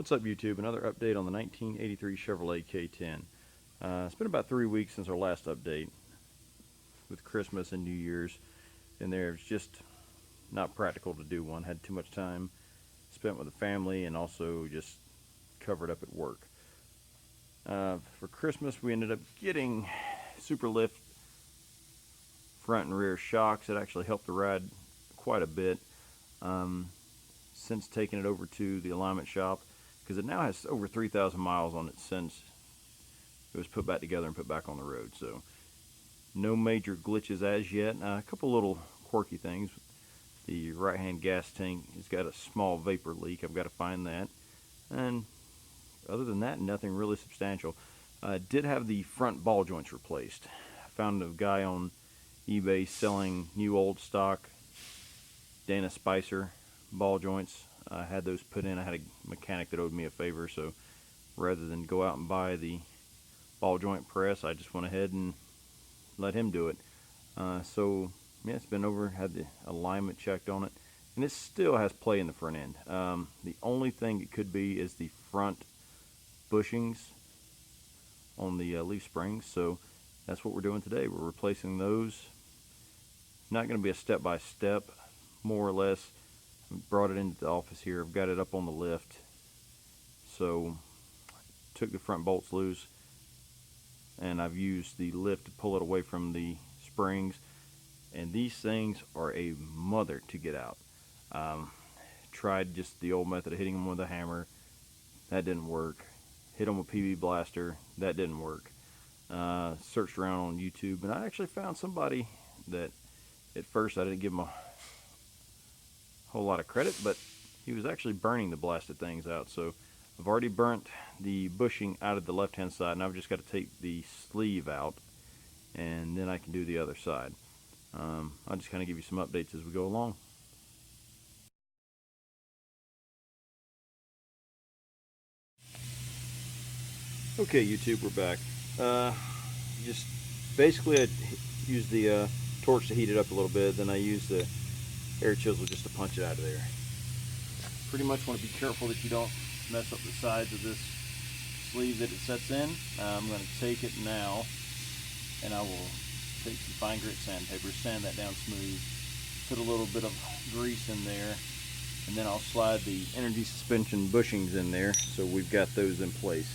What's up, YouTube? Another update on the 1983 Chevrolet K10. It's been about 3 weeks since our last update with Christmas and New Year's, and there's just not practical to do one. Had too much time spent with the family and also just covered up at work. For Christmas, we ended up getting Super Lift front and rear shocks. It actually helped the ride quite a bit since taking it over to the alignment shop, because it now has over 3,000 miles on it since it was put back together and put back on the road. So no major glitches as yet. A couple little quirky things. The right hand gas tank has got a small vapor leak. I've got to find that, and other than that, nothing really substantial. Did have the front ball joints replaced. I found a guy on eBay selling new old stock Dana Spicer ball joints. I had those put in. I had a mechanic that owed me a favor, so rather than go out and buy the ball joint press, I just went ahead and let him do it. So yeah, it's been over, had the alignment checked on it, and it still has play in the front end. The only thing it could be is the front bushings on the leaf springs, so that's what we're doing today. We're replacing those. Not going to be a step-by-step, more or less. Brought it into the office here. I've got it up on the lift, so took the front bolts loose, and I've used the lift to pull it away from the springs, and these things are a mother to get out. Tried just the old method of hitting them with a hammer. That didn't work. Hit them with PB Blaster. That didn't work. Searched around on YouTube, and I actually found somebody that at first I didn't give him a whole lot of credit, but he was actually burning the blasted things out. So I've already burnt the bushing out of the left hand side, and I've just got to take the sleeve out, and then I can do the other side. I'll just kind of give you some updates as we go along. Okay, YouTube, we're back. Just basically I used the torch to heat it up a little bit, then I used the air chisel just to punch it out of there. Pretty much want to be careful that you don't mess up the sides of this sleeve that it sets in. I'm going to take it now, and I will take some fine grit sandpaper, sand that down smooth, put a little bit of grease in there, and then I'll slide the energy suspension bushings in there so we've got those in place.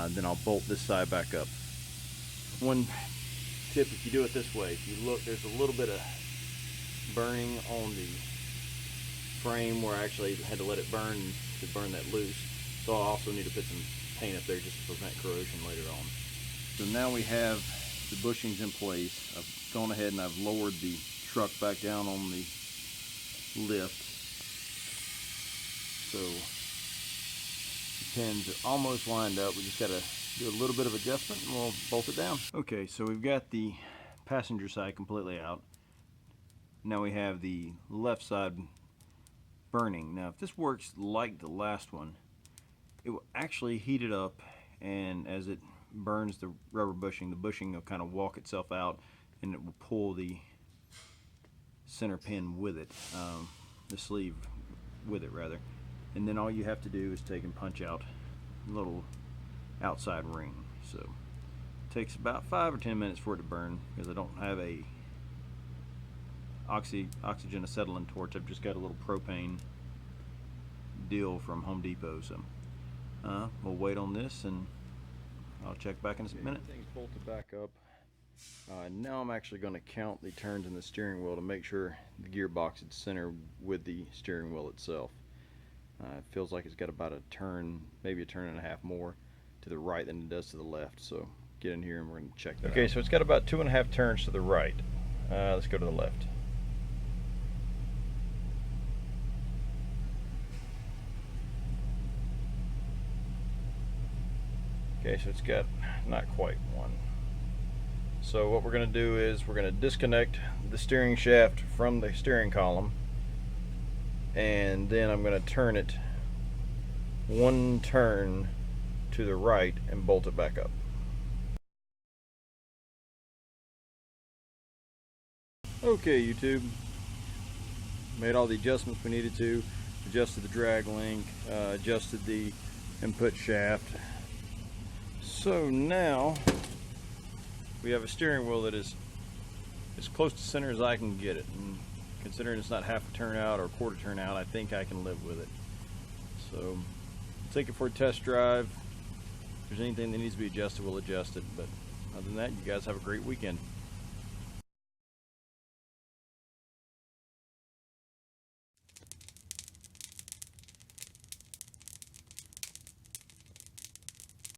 Then I'll bolt this side back up. One tip, if you do it this way, if you look, there's a little bit of burning on the frame where I actually had to let it burn to burn that loose. So I'll also need to put some paint up there just to prevent corrosion later on. So now we have the bushings in place. I've gone ahead and I've lowered the truck back down on the lift. So the pins are almost lined up. We just got to do a little bit of adjustment and we'll bolt it down. Okay, so we've got the passenger side completely out. Now we have the left side burning. Now if this works like the last one, it will actually heat it up, and as it burns the rubber bushing, the bushing will kind of walk itself out and it will pull the center pin with it, the sleeve with it rather. And then all you have to do is take and punch out a little outside ring. So it takes about 5 or 10 minutes for it to burn, because I don't have a oxygen acetylene torch. I've just got a little propane deal from Home Depot. So we'll wait on this and I'll check back in a minute. Everything's bolted back up. Now I'm actually going to count the turns in the steering wheel to make sure the gearbox is centered with the steering wheel itself. It feels like it's got about a turn, maybe a turn and a half more to the right than it does to the left. So get in here and we're going to check that out. Okay, so it's got about 2.5 turns to the right. Let's go to the left. Okay, so it's got not quite one. So what we're going to do is we're going to disconnect the steering shaft from the steering column, and then I'm going to turn it one turn to the right and bolt it back up. Okay, YouTube, made all the adjustments we needed to. adjusted the drag link, adjusted the input shaft. So now we have a steering wheel that is as close to center as I can get it, and considering it's not half a turn out or a quarter turn out, I think I can live with it. So take it for a test drive. If there's anything that needs to be adjusted, we'll adjust it. But other than that, you guys have a great weekend.